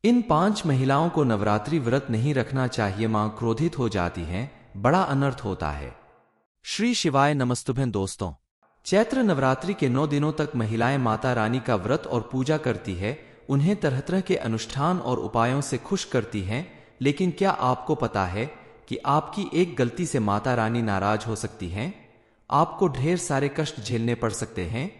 इन 5 महिलाओं को नवरात्रि व्रत नहीं रखना चाहिए, मां क्रोधित हो जाती हैं, बड़ा अनर्थ होता है। श्री शिवाय नमस्तुभ्यं दोस्तों। चैत्र नवरात्रि के 9 दिनों तक महिलाएं माता रानी का व्रत और पूजा करती है, उन्हें तरह तरह के अनुष्ठान और उपायों से खुश करती हैं। लेकिन क्या आपको पता है कि आपकी एक गलती से माता रानी नाराज हो सकती हैं? आपको ढेर सारे कष्ट झेलने पड़ सकते हैं,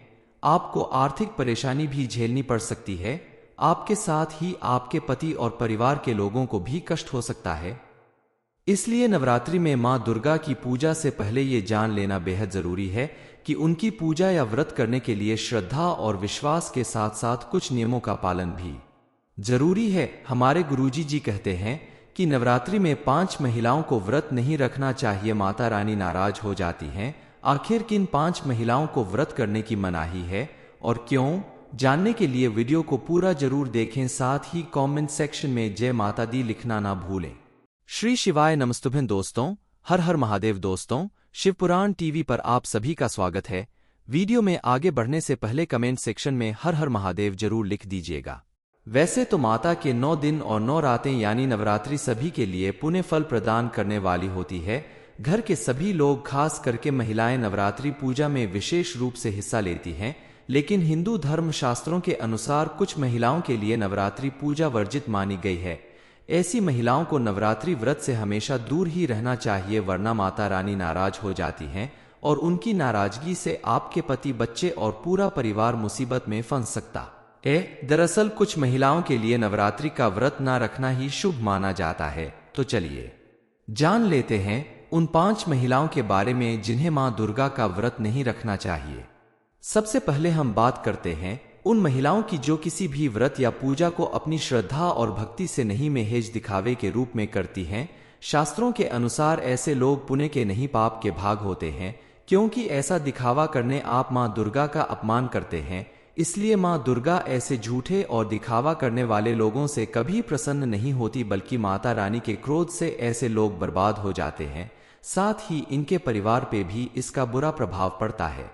आपको आर्थिक परेशानी भी झेलनी पड़ सकती है, आपके साथ ही आपके पति और परिवार के लोगों को भी कष्ट हो सकता है। इसलिए नवरात्रि में मां दुर्गा की पूजा से पहले ये जान लेना बेहद जरूरी है कि उनकी पूजा या व्रत करने के लिए श्रद्धा और विश्वास के साथ साथ कुछ नियमों का पालन भी जरूरी है। हमारे गुरुजी जी कहते हैं कि नवरात्रि में 5 महिलाओं को व्रत नहीं रखना चाहिए, माता रानी नाराज हो जाती हैं। आखिर किन 5 महिलाओं को व्रत करने की मनाही है और क्यों, जानने के लिए वीडियो को पूरा जरूर देखें, साथ ही कमेंट सेक्शन में जय माता दी लिखना ना भूलें। श्री शिवाय नमस्तुभ्यं दोस्तों, हर हर महादेव दोस्तों। शिवपुराण टीवी पर आप सभी का स्वागत है। वीडियो में आगे बढ़ने से पहले कमेंट सेक्शन में हर हर महादेव जरूर लिख दीजिएगा। वैसे तो माता के 9 दिन और 9 रातें यानी नवरात्रि सभी के लिए पुण्य फल प्रदान करने वाली होती है। घर के सभी लोग, खास करके महिलाएं, नवरात्रि पूजा में विशेष रूप से हिस्सा लेती हैं। लेकिन हिंदू धर्म शास्त्रों के अनुसार कुछ महिलाओं के लिए नवरात्रि पूजा वर्जित मानी गई है। ऐसी महिलाओं को नवरात्रि व्रत से हमेशा दूर ही रहना चाहिए, वरना माता रानी नाराज हो जाती हैं और उनकी नाराजगी से आपके पति, बच्चे और पूरा परिवार मुसीबत में फंस सकता है। दरअसल कुछ महिलाओं के लिए नवरात्रि का व्रत ना रखना ही शुभ माना जाता है। तो चलिए जान लेते हैं उन 5 महिलाओं के बारे में जिन्हें मां दुर्गा का व्रत नहीं रखना चाहिए। सबसे पहले हम बात करते हैं उन महिलाओं की जो किसी भी व्रत या पूजा को अपनी श्रद्धा और भक्ति से नहीं, महज दिखावे के रूप में करती हैं। शास्त्रों के अनुसार ऐसे लोग पुण्य के नहीं पाप के भाग होते हैं, क्योंकि ऐसा दिखावा करने आप मां दुर्गा का अपमान करते हैं। इसलिए मां दुर्गा ऐसे झूठे और दिखावा करने वाले लोगों से कभी प्रसन्न नहीं होती, बल्कि माता रानी के क्रोध से ऐसे लोग बर्बाद हो जाते हैं। साथ ही इनके परिवार पे भी इसका बुरा प्रभाव पड़ता है।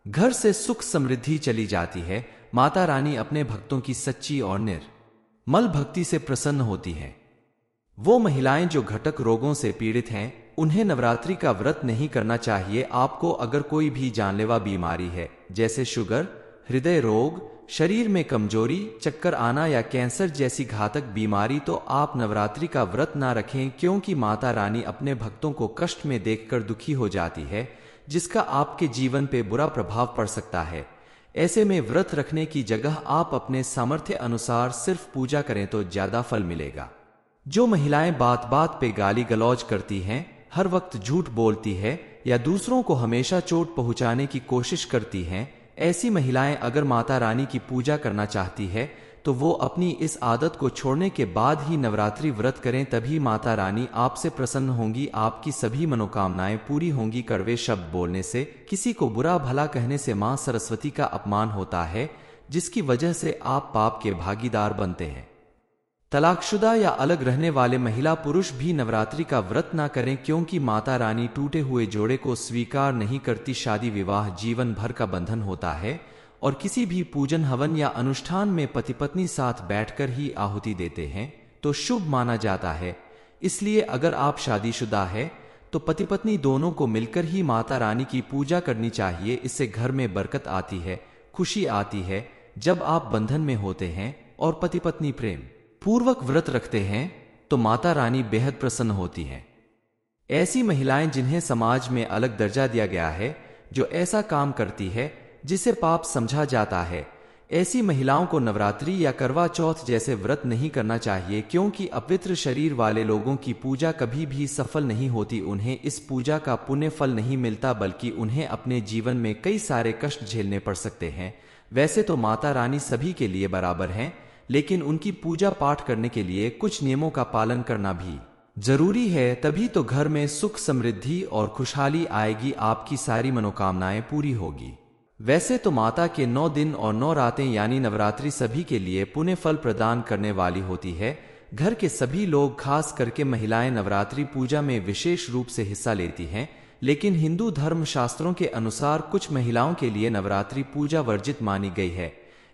घर से सुख समृद्धि चली जाती है। माता रानी अपने भक्तों की सच्ची और निर्मल भक्ति से प्रसन्न होती हैं। वो महिलाएं जो घटक रोगों से पीड़ित हैं, उन्हें नवरात्रि का व्रत नहीं करना चाहिए। आपको अगर कोई भी जानलेवा बीमारी है, जैसे शुगर, हृदय रोग, शरीर में कमजोरी, चक्कर आना या कैंसर जैसी घातक बीमारी, तो आप नवरात्रि का व्रत ना रखें, क्योंकि माता रानी अपने भक्तों को कष्ट में देखकर दुखी हो जाती है, जिसका आपके जीवन पे बुरा प्रभाव पड़ सकता है। ऐसे में व्रत रखने की जगह आप अपने सामर्थ्य अनुसार सिर्फ पूजा करें तो ज्यादा फल मिलेगा। जो महिलाएं बात बात पे गाली गलौज करती हैं, हर वक्त झूठ बोलती है या दूसरों को हमेशा चोट पहुंचाने की कोशिश करती हैं, ऐसी महिलाएं अगर माता रानी की पूजा करना चाहती है तो वो अपनी इस आदत को छोड़ने के बाद ही नवरात्रि व्रत करें, तभी माता रानी आपसे प्रसन्न होंगी, आपकी सभी मनोकामनाएं पूरी होंगी। कड़वे शब्द बोलने से, किसी को बुरा भला कहने से मां सरस्वती का अपमान होता है, जिसकी वजह से आप पाप के भागीदार बनते हैं। तलाकशुदा या अलग रहने वाले महिला पुरुष भी नवरात्रि का व्रत ना करें, क्योंकि माता रानी टूटे हुए जोड़े को स्वीकार नहीं करती। शादी विवाह जीवन भर का बंधन होता है और किसी भी पूजन, हवन या अनुष्ठान में पति पत्नी साथ बैठकर ही आहुति देते हैं तो शुभ माना जाता है। इसलिए अगर आप शादीशुदा है तो पति पत्नी दोनों को मिलकर ही माता रानी की पूजा करनी चाहिए। इससे घर में बरकत आती है, खुशी आती है। जब आप बंधन में होते हैं और पति पत्नी प्रेम पूर्वक व्रत रखते हैं तो माता रानी बेहद प्रसन्न होती हैं। ऐसी महिलाएं जिन्हें समाज में अलग दर्जा दिया गया है, जो ऐसा काम करती है जिसे पाप समझा जाता है, ऐसी महिलाओं को नवरात्रि या करवा चौथ जैसे व्रत नहीं करना चाहिए, क्योंकि अपवित्र शरीर वाले लोगों की पूजा कभी भी सफल नहीं होती। उन्हें इस पूजा का पुण्य फल नहीं मिलता, बल्कि उन्हें अपने जीवन में कई सारे कष्ट झेलने पड़ सकते हैं। वैसे तो माता रानी सभी के लिए बराबर हैं, लेकिन उनकी पूजा पाठ करने के लिए कुछ नियमों का पालन करना भी जरूरी है, तभी तो घर में सुख समृद्धि और खुशहाली आएगी, आपकी सारी मनोकामनाएं पूरी होगी। वैसे तो माता के 9 दिन और 9 रातें यानी नवरात्रि सभी के लिए पुण्य फल प्रदान करने वाली होती है। घर के सभी लोग, खास करके महिलाएं, नवरात्रि पूजा में विशेष रूप से हिस्सा लेती हैं। लेकिन हिंदू धर्म शास्त्रों के अनुसार कुछ महिलाओं के लिए नवरात्रि पूजा वर्जित मानी गई है।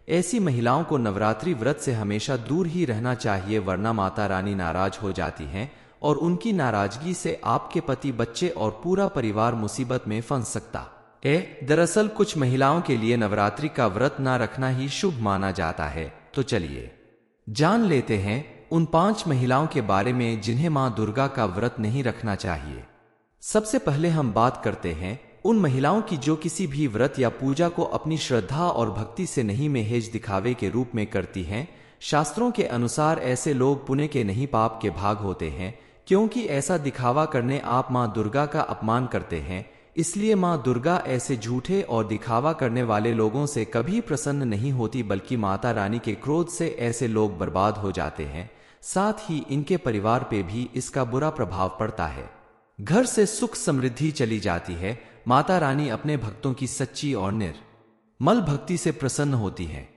ऐसी महिलाओं को नवरात्रि व्रत से हमेशा दूर ही रहना चाहिए, वरना माता रानी नाराज हो जाती हैं और उनकी नाराजगी से आपके पति, बच्चे और पूरा परिवार मुसीबत में फंस सकता है। दरअसल कुछ महिलाओं के लिए नवरात्रि का व्रत ना रखना ही शुभ माना जाता है। तो चलिए जान लेते हैं उन 5 महिलाओं के बारे में जिन्हें मां दुर्गा का व्रत नहीं रखना चाहिए। सबसे पहले हम बात करते हैं उन महिलाओं की जो किसी भी व्रत या पूजा को अपनी श्रद्धा और भक्ति से नहीं, महज दिखावे के रूप में करती हैं। शास्त्रों के अनुसार ऐसे लोग पुण्य के नहीं पाप के भाग होते हैं, क्योंकि ऐसा दिखावा करने आप मां दुर्गा का अपमान करते हैं। इसलिए मां दुर्गा ऐसे झूठे और दिखावा करने वाले लोगों से कभी प्रसन्न नहीं होती, बल्कि माता रानी के क्रोध से ऐसे लोग बर्बाद हो जाते हैं। साथ ही इनके परिवार पे भी इसका बुरा प्रभाव पड़ता है। घर से सुख समृद्धि चली जाती है। माता रानी अपने भक्तों की सच्ची और निर्मल भक्ति से प्रसन्न होती हैं।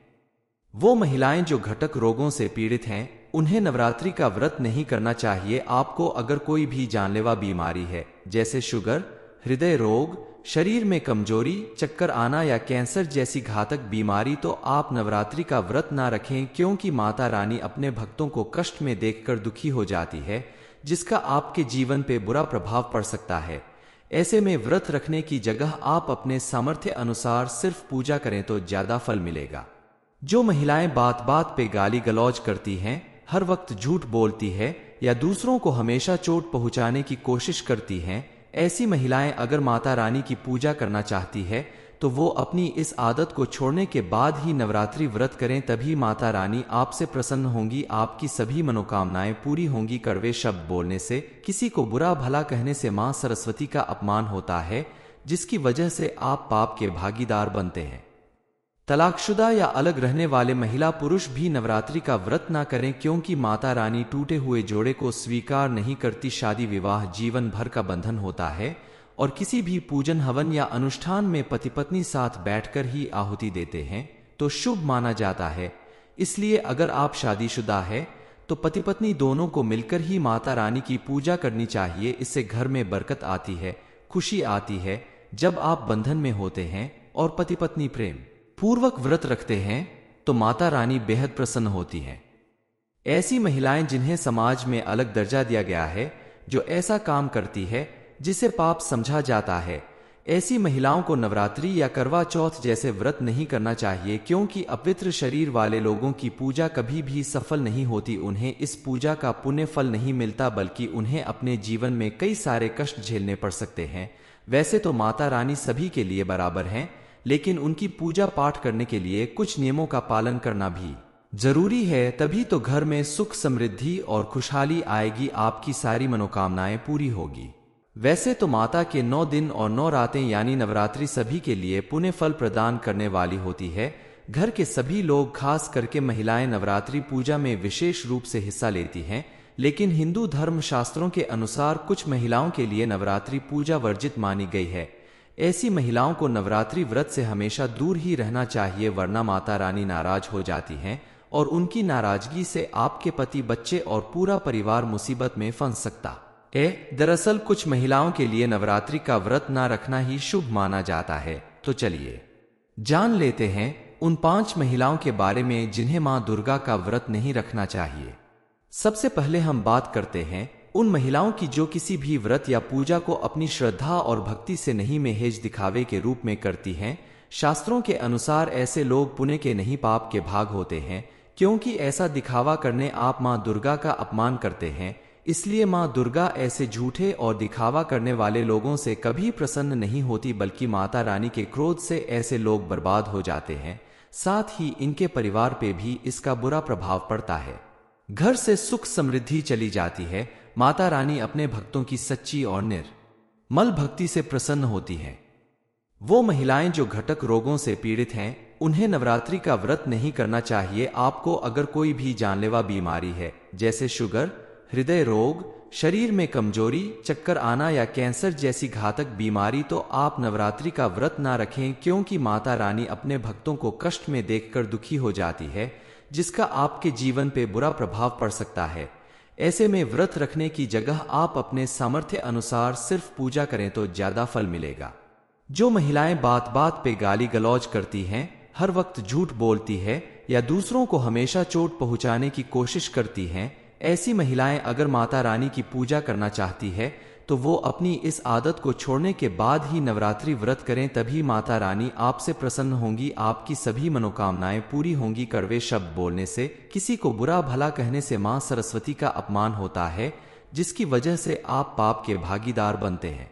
वो महिलाएं जो घटक रोगों से पीड़ित हैं, उन्हें नवरात्रि का व्रत नहीं करना चाहिए। आपको अगर कोई भी जानलेवा बीमारी है, जैसे शुगर, हृदय रोग, शरीर में कमजोरी, चक्कर आना या कैंसर जैसी घातक बीमारी, तो आप नवरात्रि का व्रत ना रखें, क्योंकि माता रानी अपने भक्तों को कष्ट में देखकर दुखी हो जाती है, जिसका आपके जीवन पे बुरा प्रभाव पड़ सकता है। ऐसे में व्रत रखने की जगह आप अपने सामर्थ्य अनुसार सिर्फ पूजा करें तो ज्यादा फल मिलेगा। जो महिलाएं बात बात पे गाली गलौज करती हैं, हर वक्त झूठ बोलती है या दूसरों को हमेशा चोट पहुंचाने की कोशिश करती हैं, ऐसी महिलाएं अगर माता रानी की पूजा करना चाहती है तो वो अपनी इस आदत को छोड़ने के बाद ही नवरात्रि व्रत करें, तभी माता रानी आपसे प्रसन्न होंगी, आपकी सभी मनोकामनाएं पूरी होंगी। कड़वे शब्द बोलने से, किसी को बुरा भला कहने से मां सरस्वती का अपमान होता है, जिसकी वजह से आप पाप के भागीदार बनते हैं। तलाकशुदा या अलग रहने वाले महिला पुरुष भी नवरात्रि का व्रत ना करें, क्योंकि माता रानी टूटे हुए जोड़े को स्वीकार नहीं करती। शादी विवाह जीवन भर का बंधन होता है और किसी भी पूजन, हवन या अनुष्ठान में पति पत्नी साथ बैठकर ही आहुति देते हैं तो शुभ माना जाता है। इसलिए अगर आप शादीशुदा है तो पति पत्नी दोनों को मिलकर ही माता रानी की पूजा करनी चाहिए। इससे घर में बरकत आती है, खुशी आती है। जब आप बंधन में होते हैं और पति पत्नी प्रेम पूर्वक व्रत रखते हैं तो माता रानी बेहद प्रसन्न होती हैं। ऐसी महिलाएं जिन्हें समाज में अलग दर्जा दिया गया है, जो ऐसा काम करती है जिसे पाप समझा जाता है, ऐसी महिलाओं को नवरात्रि या करवा चौथ जैसे व्रत नहीं करना चाहिए, क्योंकि अपवित्र शरीर वाले लोगों की पूजा कभी भी सफल नहीं होती। उन्हें इस पूजा का पुण्य फल नहीं मिलता, बल्कि उन्हें अपने जीवन में कई सारे कष्ट झेलने पड़ सकते हैं। वैसे तो माता रानी सभी के लिए बराबर हैं, लेकिन उनकी पूजा पाठ करने के लिए कुछ नियमों का पालन करना भी जरूरी है, तभी तो घर में सुख समृद्धि और खुशहाली आएगी, आपकी सारी मनोकामनाएं पूरी होगी। वैसे तो माता के 9 दिन और 9 रातें यानी नवरात्रि सभी के लिए पुण्य फल प्रदान करने वाली होती है। घर के सभी लोग, खास करके महिलाएं, नवरात्रि पूजा में विशेष रूप से हिस्सा लेती हैं, लेकिन हिंदू धर्म शास्त्रों के अनुसार कुछ महिलाओं के लिए नवरात्रि पूजा वर्जित मानी गई है। ऐसी महिलाओं को नवरात्रि व्रत से हमेशा दूर ही रहना चाहिए, वरना माता रानी नाराज हो जाती हैं और उनकी नाराजगी से आपके पति, बच्चे और पूरा परिवार मुसीबत में फंस सकता है। दरअसल कुछ महिलाओं के लिए नवरात्रि का व्रत ना रखना ही शुभ माना जाता है। तो चलिए जान लेते हैं उन 5 महिलाओं के बारे में जिन्हें मां दुर्गा का व्रत नहीं रखना चाहिए। सबसे पहले हम बात करते हैं उन महिलाओं की जो किसी भी व्रत या पूजा को अपनी श्रद्धा और भक्ति से नहीं, महज दिखावे के रूप में करती हैं। शास्त्रों के अनुसार ऐसे लोग पुण्य के नहीं पाप के भाग होते हैं, क्योंकि ऐसा दिखावा करने आप मां दुर्गा का अपमान करते हैं। इसलिए मां दुर्गा ऐसे झूठे और दिखावा करने वाले लोगों से कभी प्रसन्न नहीं होती, बल्कि माता रानी के क्रोध से ऐसे लोग बर्बाद हो जाते हैं। साथ ही इनके परिवार पे भी इसका बुरा प्रभाव पड़ता है। घर से सुख समृद्धि चली जाती है। माता रानी अपने भक्तों की सच्ची और निर्मल भक्ति से प्रसन्न होती हैं। वो महिलाएं जो घटक रोगों से पीड़ित हैं, उन्हें नवरात्रि का व्रत नहीं करना चाहिए। आपको अगर कोई भी जानलेवा बीमारी है, जैसे शुगर, हृदय रोग, शरीर में कमजोरी, चक्कर आना या कैंसर जैसी घातक बीमारी, तो आप नवरात्रि का व्रत ना रखें, क्योंकि माता रानी अपने भक्तों को कष्ट में देखकर दुखी हो जाती है, जिसका आपके जीवन पे बुरा प्रभाव पड़ सकता है। ऐसे में व्रत रखने की जगह आप अपने सामर्थ्य अनुसार सिर्फ पूजा करें तो ज्यादा फल मिलेगा। जो महिलाएं बात बात पे गाली गलौज करती हैं, हर वक्त झूठ बोलती है या दूसरों को हमेशा चोट पहुंचाने की कोशिश करती हैं, ऐसी महिलाएं अगर माता रानी की पूजा करना चाहती है तो वो अपनी इस आदत को छोड़ने के बाद ही नवरात्रि व्रत करें, तभी माता रानी आपसे प्रसन्न होंगी, आपकी सभी मनोकामनाएं पूरी होंगी। कड़वे शब्द बोलने से, किसी को बुरा भला कहने से मां सरस्वती का अपमान होता है, जिसकी वजह से आप पाप के भागीदार बनते हैं।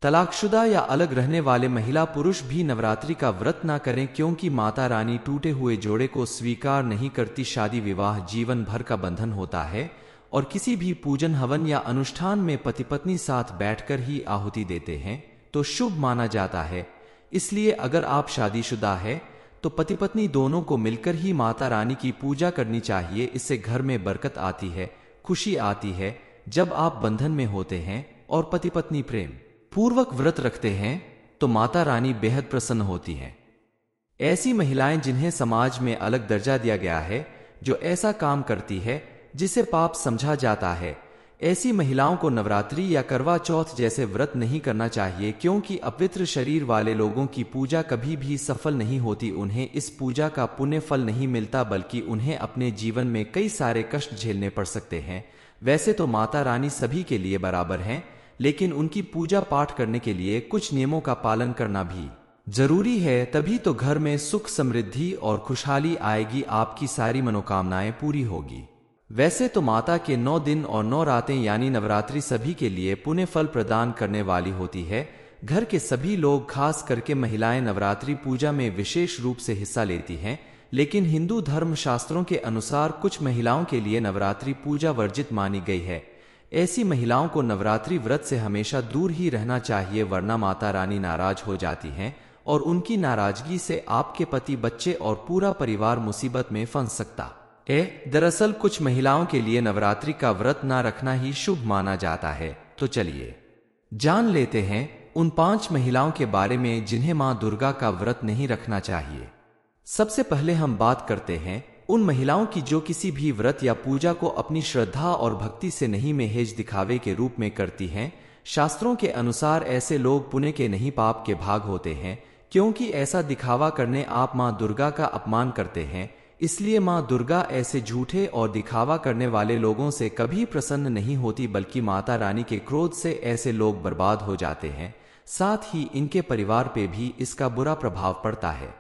तलाकशुदा या अलग रहने वाले महिला पुरुष भी नवरात्रि का व्रत ना करें, क्योंकि माता रानी टूटे हुए जोड़े को स्वीकार नहीं करती। शादी विवाह जीवन भर का बंधन होता है और किसी भी पूजन हवन या अनुष्ठान में पति पत्नी साथ बैठकर ही आहुति देते हैं तो शुभ माना जाता है। इसलिए अगर आप शादीशुदा है तो पति पत्नी दोनों को मिलकर ही माता रानी की पूजा करनी चाहिए। इससे घर में बरकत आती है, खुशी आती है। जब आप बंधन में होते हैं और पति पत्नी प्रेम पूर्वक व्रत रखते हैं तो माता रानी बेहद प्रसन्न होती हैं। ऐसी महिलाएं जिन्हें समाज में अलग दर्जा दिया गया है, जो ऐसा काम करती है जिसे पाप समझा जाता है, ऐसी महिलाओं को नवरात्रि या करवा चौथ जैसे व्रत नहीं करना चाहिए, क्योंकि अपवित्र शरीर वाले लोगों की पूजा कभी भी सफल नहीं होती। उन्हें इस पूजा का पुण्य फल नहीं मिलता, बल्कि उन्हें अपने जीवन में कई सारे कष्ट झेलने पड़ सकते हैं। वैसे तो माता रानी सभी के लिए बराबर हैं, लेकिन उनकी पूजा पाठ करने के लिए कुछ नियमों का पालन करना भी जरूरी है, तभी तो घर में सुख समृद्धि और खुशहाली आएगी, आपकी सारी मनोकामनाएं पूरी होगी। वैसे तो माता के 9 दिन और 9 रातें यानी नवरात्रि सभी के लिए पुण्य फल प्रदान करने वाली होती है। घर के सभी लोग, खास करके महिलाएं, नवरात्रि पूजा में विशेष रूप से हिस्सा लेती हैं, लेकिन हिंदू धर्म शास्त्रों के अनुसार कुछ महिलाओं के लिए नवरात्रि पूजा वर्जित मानी गई है। ऐसी महिलाओं को नवरात्रि व्रत से हमेशा दूर ही रहना चाहिए, वरना माता रानी नाराज हो जाती हैं और उनकी नाराजगी से आपके पति, बच्चे और पूरा परिवार मुसीबत में फंस सकता है। दरअसल कुछ महिलाओं के लिए नवरात्रि का व्रत ना रखना ही शुभ माना जाता है। तो चलिए जान लेते हैं उन 5 महिलाओं के बारे में जिन्हें मां दुर्गा का व्रत नहीं रखना चाहिए। सबसे पहले हम बात करते हैं उन महिलाओं की जो किसी भी व्रत या पूजा को अपनी श्रद्धा और भक्ति से नहीं, महज दिखावे के रूप में करती हैं। शास्त्रों के अनुसार ऐसे लोग पुण्य के नहीं पाप के भाग होते हैं, क्योंकि ऐसा दिखावा करने आप मां दुर्गा का अपमान करते हैं। इसलिए मां दुर्गा ऐसे झूठे और दिखावा करने वाले लोगों से कभी प्रसन्न नहीं होती, बल्कि माता रानी के क्रोध से ऐसे लोग बर्बाद हो जाते हैं। साथ ही इनके परिवार पे भी इसका बुरा प्रभाव पड़ता है।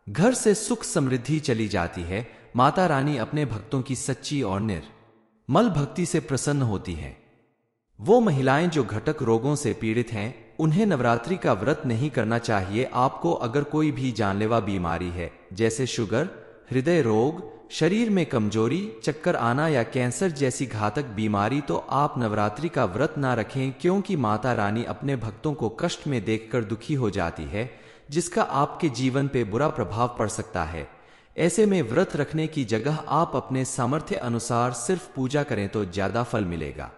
घर से सुख समृद्धि चली जाती है। माता रानी अपने भक्तों की सच्ची और निर्मल भक्ति से प्रसन्न होती हैं। वो महिलाएं जो घटक रोगों से पीड़ित हैं, उन्हें नवरात्रि का व्रत नहीं करना चाहिए। आपको अगर कोई भी जानलेवा बीमारी है, जैसे शुगर, हृदय रोग, शरीर में कमजोरी, चक्कर आना या कैंसर जैसी घातक बीमारी, तो आप नवरात्रि का व्रत ना रखें, क्योंकि माता रानी अपने भक्तों को कष्ट में देखकर दुखी हो जाती है, जिसका आपके जीवन पे बुरा प्रभाव पड़ सकता है। ऐसे में व्रत रखने की जगह आप अपने सामर्थ्य अनुसार सिर्फ पूजा करें तो ज्यादा फल मिलेगा।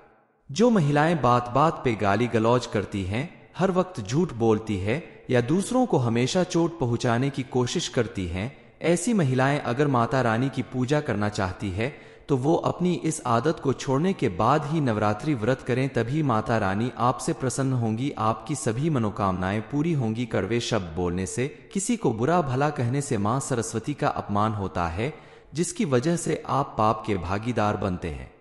जो महिलाएं बात बात पे गाली गलौज करती हैं, हर वक्त झूठ बोलती है या दूसरों को हमेशा चोट पहुंचाने की कोशिश करती हैं, ऐसी महिलाएं अगर माता रानी की पूजा करना चाहती है तो वो अपनी इस आदत को छोड़ने के बाद ही नवरात्रि व्रत करें, तभी माता रानी आपसे प्रसन्न होंगी, आपकी सभी मनोकामनाएं पूरी होंगी। कड़वे शब्द बोलने से, किसी को बुरा भला कहने से मां सरस्वती का अपमान होता है, जिसकी वजह से आप पाप के भागीदार बनते हैं।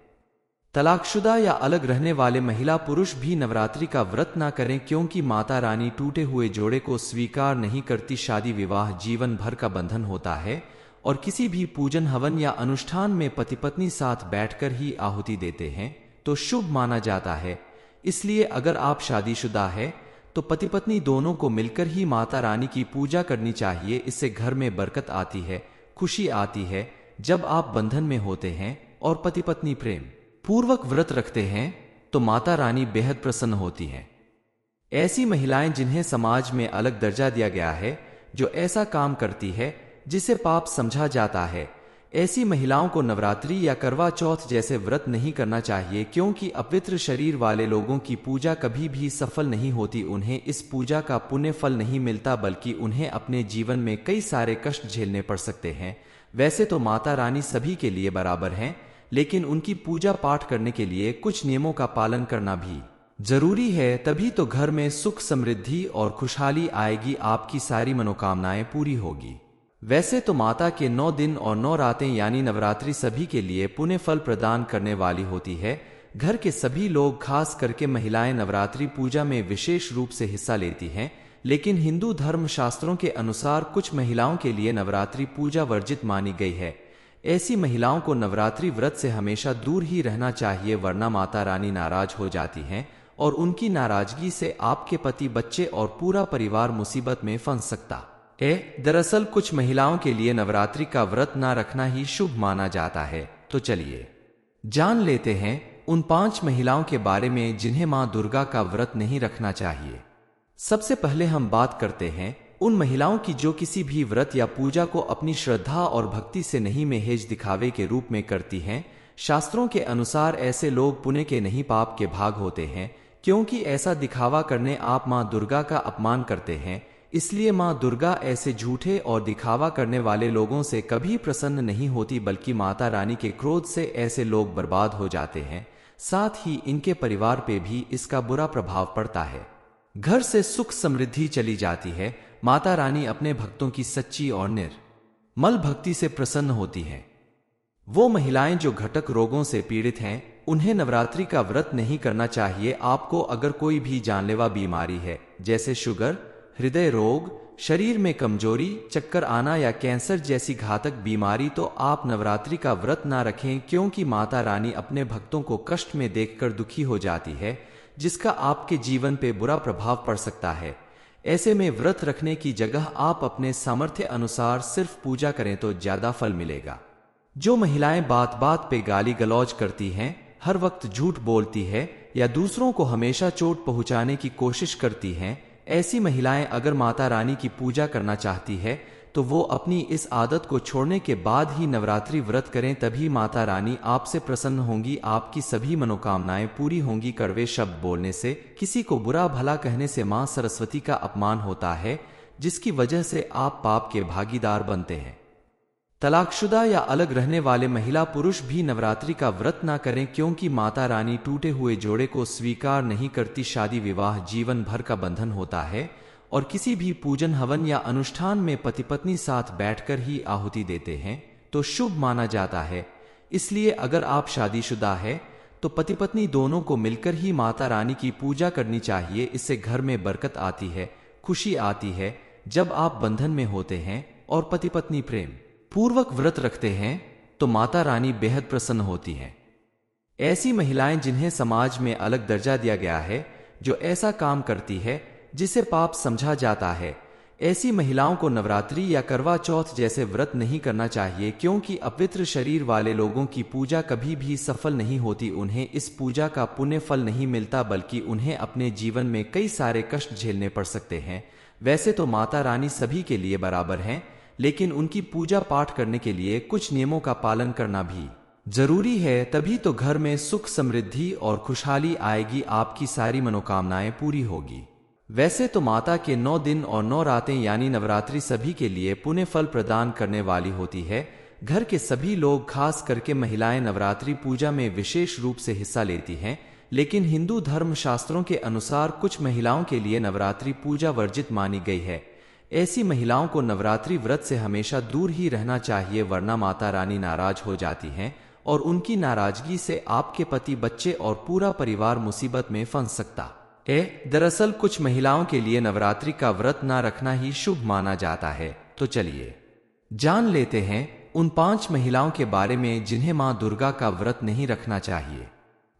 तलाकशुदा या अलग रहने वाले महिला पुरुष भी नवरात्रि का व्रत ना करें, क्योंकि माता रानी टूटे हुए जोड़े को स्वीकार नहीं करती। शादी विवाह जीवन भर का बंधन होता है और किसी भी पूजन हवन या अनुष्ठान में पति पत्नी साथ बैठकर ही आहुति देते हैं तो शुभ माना जाता है। इसलिए अगर आप शादीशुदा है तो पति पत्नी दोनों को मिलकर ही माता रानी की पूजा करनी चाहिए। इससे घर में बरकत आती है, खुशी आती है। जब आप बंधन में होते हैं और पति पत्नी प्रेम पूर्वक व्रत रखते हैं तो माता रानी बेहद प्रसन्न होती हैं। ऐसी महिलाएं जिन्हें समाज में अलग दर्जा दिया गया है, जो ऐसा काम करती है जिसे पाप समझा जाता है, ऐसी महिलाओं को नवरात्रि या करवा चौथ जैसे व्रत नहीं करना चाहिए, क्योंकि अपवित्र शरीर वाले लोगों की पूजा कभी भी सफल नहीं होती। उन्हें इस पूजा का पुण्य फल नहीं मिलता, बल्कि उन्हें अपने जीवन में कई सारे कष्ट झेलने पड़ सकते हैं। वैसे तो माता रानी सभी के लिए बराबर हैं, लेकिन उनकी पूजा पाठ करने के लिए कुछ नियमों का पालन करना भी जरूरी है, तभी तो घर में सुख समृद्धि और खुशहाली आएगी, आपकी सारी मनोकामनाएं पूरी होगी। वैसे तो माता के 9 दिन और 9 रातें यानी नवरात्रि सभी के लिए पुण्य फल प्रदान करने वाली होती है। घर के सभी लोग, खास करके महिलाएं, नवरात्रि पूजा में विशेष रूप से हिस्सा लेती हैं। लेकिन हिंदू धर्म शास्त्रों के अनुसार कुछ महिलाओं के लिए नवरात्रि पूजा वर्जित मानी गई है। ऐसी महिलाओं को नवरात्रि व्रत से हमेशा दूर ही रहना चाहिए, वरना माता रानी नाराज हो जाती हैं और उनकी नाराजगी से आपके पति, बच्चे और पूरा परिवार मुसीबत में फंस सकता है। दरअसल कुछ महिलाओं के लिए नवरात्रि का व्रत ना रखना ही शुभ माना जाता है। तो चलिए जान लेते हैं उन 5 महिलाओं के बारे में जिन्हें मां दुर्गा का व्रत नहीं रखना चाहिए। सबसे पहले हम बात करते हैं उन महिलाओं की जो किसी भी व्रत या पूजा को अपनी श्रद्धा और भक्ति से नहीं, महज दिखावे के रूप में करती हैं। शास्त्रों के अनुसार ऐसे लोग पुण्य के नहीं, पाप के भाग होते हैं, क्योंकि ऐसा दिखावा करने आप मां दुर्गा का अपमान करते हैं। इसलिए मां दुर्गा ऐसे झूठे और दिखावा करने वाले लोगों से कभी प्रसन्न नहीं होती, बल्कि माता रानी के क्रोध से ऐसे लोग बर्बाद हो जाते हैं। साथ ही इनके परिवार पे भी इसका बुरा प्रभाव पड़ता है। घर से सुख समृद्धि चली जाती है। माता रानी अपने भक्तों की सच्ची और निर्मल भक्ति से प्रसन्न होती हैं। वो महिलाएं जो घटक रोगों से पीड़ित हैं, उन्हें नवरात्रि का व्रत नहीं करना चाहिए। आपको अगर कोई भी जानलेवा बीमारी है, जैसे शुगर, हृदय रोग, शरीर में कमजोरी, चक्कर आना या कैंसर जैसी घातक बीमारी, तो आप नवरात्रि का व्रत ना रखें, क्योंकि माता रानी अपने भक्तों को कष्ट में देखकर दुखी हो जाती है, जिसका आपके जीवन पे बुरा प्रभाव पड़ सकता है। ऐसे में व्रत रखने की जगह आप अपने सामर्थ्य अनुसार सिर्फ पूजा करें तो ज्यादा फल मिलेगा। जो महिलाएं बात बात पे गाली गलौज करती हैं, हर वक्त झूठ बोलती है या दूसरों को हमेशा चोट पहुंचाने की कोशिश करती हैं, ऐसी महिलाएं अगर माता रानी की पूजा करना चाहती है तो वो अपनी इस आदत को छोड़ने के बाद ही नवरात्रि व्रत करें, तभी माता रानी आपसे प्रसन्न होंगी, आपकी सभी मनोकामनाएं पूरी होंगी। कड़वे शब्द बोलने से, किसी को बुरा भला कहने से मां सरस्वती का अपमान होता है, जिसकी वजह से आप पाप के भागीदार बनते हैं। तलाकशुदा या अलग रहने वाले महिला पुरुष भी नवरात्रि का व्रत ना करें, क्योंकि माता रानी टूटे हुए जोड़े को स्वीकार नहीं करती। शादी विवाह जीवन भर का बंधन होता है और किसी भी पूजन, हवन या अनुष्ठान में पति पत्नी साथ बैठकर ही आहुति देते हैं तो शुभ माना जाता है। इसलिए अगर आप शादीशुदा है तो पति पत्नी दोनों को मिलकर ही माता रानी की पूजा करनी चाहिए। इससे घर में बरकत आती है, खुशी आती है। जब आप बंधन में होते हैं और पति पत्नी प्रेम पूर्वक व्रत रखते हैं तो माता रानी बेहद प्रसन्न होती हैं। ऐसी महिलाएं जिन्हें समाज में अलग दर्जा दिया गया है, जो ऐसा काम करती है जिसे पाप समझा जाता है, ऐसी महिलाओं को नवरात्रि या करवा चौथ जैसे व्रत नहीं करना चाहिए, क्योंकि अपवित्र शरीर वाले लोगों की पूजा कभी भी सफल नहीं होती। उन्हें इस पूजा का पुण्य फल नहीं मिलता, बल्कि उन्हें अपने जीवन में कई सारे कष्ट झेलने पड़ सकते हैं। वैसे तो माता रानी सभी के लिए बराबर हैं, लेकिन उनकी पूजा पाठ करने के लिए कुछ नियमों का पालन करना भी जरूरी है, तभी तो घर में सुख समृद्धि और खुशहाली आएगी, आपकी सारी मनोकामनाएं पूरी होगी। वैसे तो माता के 9 दिन और 9 रातें यानी नवरात्रि सभी के लिए पुण्य फल प्रदान करने वाली होती है। घर के सभी लोग, खास करके महिलाएं, नवरात्रि पूजा में विशेष रूप से हिस्सा लेती हैं। लेकिन हिंदू धर्म शास्त्रों के अनुसार कुछ महिलाओं के लिए नवरात्रि पूजा वर्जित मानी गई है। ऐसी महिलाओं को नवरात्रि व्रत से हमेशा दूर ही रहना चाहिए, वरना माता रानी नाराज हो जाती हैं और उनकी नाराजगी से आपके पति, बच्चे और पूरा परिवार मुसीबत में फंस सकता है। दरअसल कुछ महिलाओं के लिए नवरात्रि का व्रत ना रखना ही शुभ माना जाता है। तो चलिए जान लेते हैं उन 5 महिलाओं के बारे में जिन्हें मां दुर्गा का व्रत नहीं रखना चाहिए।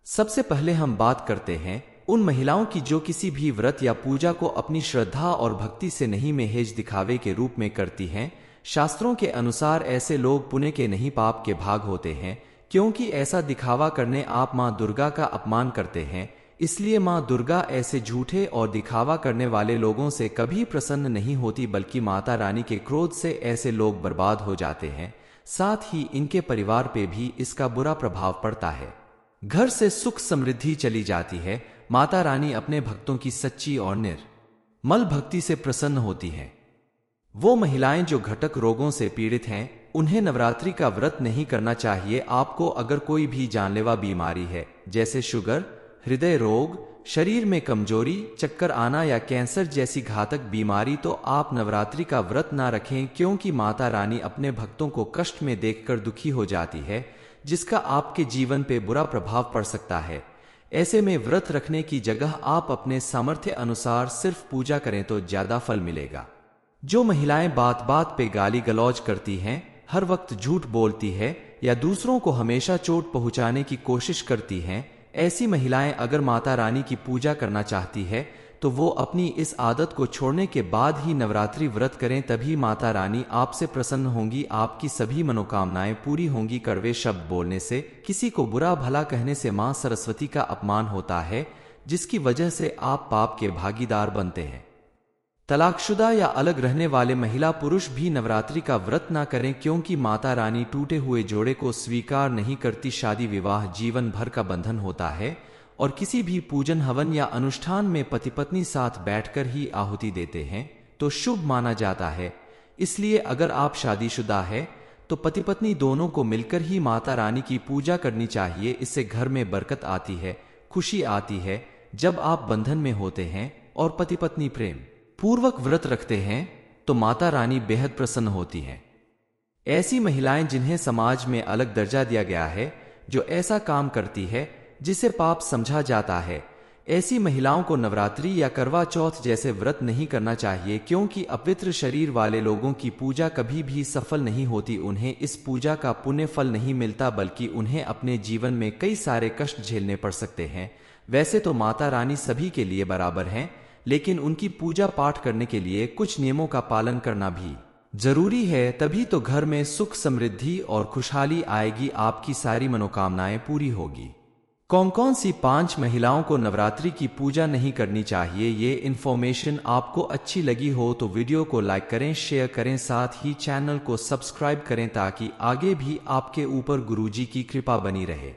सबसे पहले हम बात करते हैं उन महिलाओं की जो किसी भी व्रत या पूजा को अपनी श्रद्धा और भक्ति से नहीं, महज दिखावे के रूप में करती हैं। शास्त्रों के अनुसार ऐसे लोग पुण्य के नहीं, पाप के भाग होते हैं, क्योंकि ऐसा दिखावा करने आप मां दुर्गा का अपमान करते हैं। इसलिए मां दुर्गा ऐसे झूठे और दिखावा करने वाले लोगों से कभी प्रसन्न नहीं होती, बल्कि माता रानी के क्रोध से ऐसे लोग बर्बाद हो जाते हैं। साथ ही इनके परिवार पे भी इसका बुरा प्रभाव पड़ता है। घर से सुख समृद्धि चली जाती है। माता रानी अपने भक्तों की सच्ची और निर्मल भक्ति से प्रसन्न होती हैं। वो महिलाएं जो घटक रोगों से पीड़ित हैं, उन्हें नवरात्रि का व्रत नहीं करना चाहिए। आपको अगर कोई भी जानलेवा बीमारी है, जैसे शुगर, हृदय रोग, शरीर में कमजोरी, चक्कर आना या कैंसर जैसी घातक बीमारी, तो आप नवरात्रि का व्रत ना रखें, क्योंकि माता रानी अपने भक्तों को कष्ट में देखकर दुखी हो जाती है, जिसका आपके जीवन पे बुरा प्रभाव पड़ सकता है। ऐसे में व्रत रखने की जगह आप अपने सामर्थ्य अनुसार सिर्फ पूजा करें तो ज्यादा फल मिलेगा। जो महिलाएं बात बात पे गाली गलौज करती हैं, हर वक्त झूठ बोलती है या दूसरों को हमेशा चोट पहुंचाने की कोशिश करती हैं, ऐसी महिलाएं अगर माता रानी की पूजा करना चाहती है तो वो अपनी इस आदत को छोड़ने के बाद ही नवरात्रि व्रत करें, तभी माता रानी आपसे प्रसन्न होंगी, आपकी सभी मनोकामनाएं पूरी होंगी। कड़वे शब्द बोलने से, किसी को बुरा भला कहने से मां सरस्वती का अपमान होता है, जिसकी वजह से आप पाप के भागीदार बनते हैं। तलाकशुदा या अलग रहने वाले महिला पुरुष भी नवरात्रि का व्रत ना करें, क्योंकि माता रानी टूटे हुए जोड़े को स्वीकार नहीं करती। शादी विवाह जीवन भर का बंधन होता है और किसी भी पूजन, हवन या अनुष्ठान में पति पत्नी साथ बैठकर ही आहुति देते हैं तो शुभ माना जाता है। इसलिए अगर आप शादीशुदा है तो पति पत्नी दोनों को मिलकर ही माता रानी की पूजा करनी चाहिए। इससे घर में बरकत आती है, खुशी आती है। जब आप बंधन में होते हैं और पति पत्नी प्रेम पूर्वक व्रत रखते हैं तो माता रानी बेहद प्रसन्न होती हैं। ऐसी महिलाएं जिन्हें समाज में अलग दर्जा दिया गया है, जो ऐसा काम करती है जिसे पाप समझा जाता है, ऐसी महिलाओं को नवरात्रि या करवा चौथ जैसे व्रत नहीं करना चाहिए, क्योंकि अपवित्र शरीर वाले लोगों की पूजा कभी भी सफल नहीं होती। उन्हें इस पूजा का पुण्य फल नहीं मिलता, बल्कि उन्हें अपने जीवन में कई सारे कष्ट झेलने पड़ सकते हैं। वैसे तो माता रानी सभी के लिए बराबर हैं, लेकिन उनकी पूजा पाठ करने के लिए कुछ नियमों का पालन करना भी जरूरी है, तभी तो घर में सुख, समृद्धि और खुशहाली आएगी, आपकी सारी मनोकामनाएं पूरी होगी। कौन कौन सी 5 महिलाओं को नवरात्रि की पूजा नहीं करनी चाहिए, ये इन्फॉर्मेशन आपको अच्छी लगी हो तो वीडियो को लाइक करें, शेयर करें, साथ ही चैनल को सब्सक्राइब करें ताकि आगे भी आपके ऊपर गुरुजी की कृपा बनी रहे।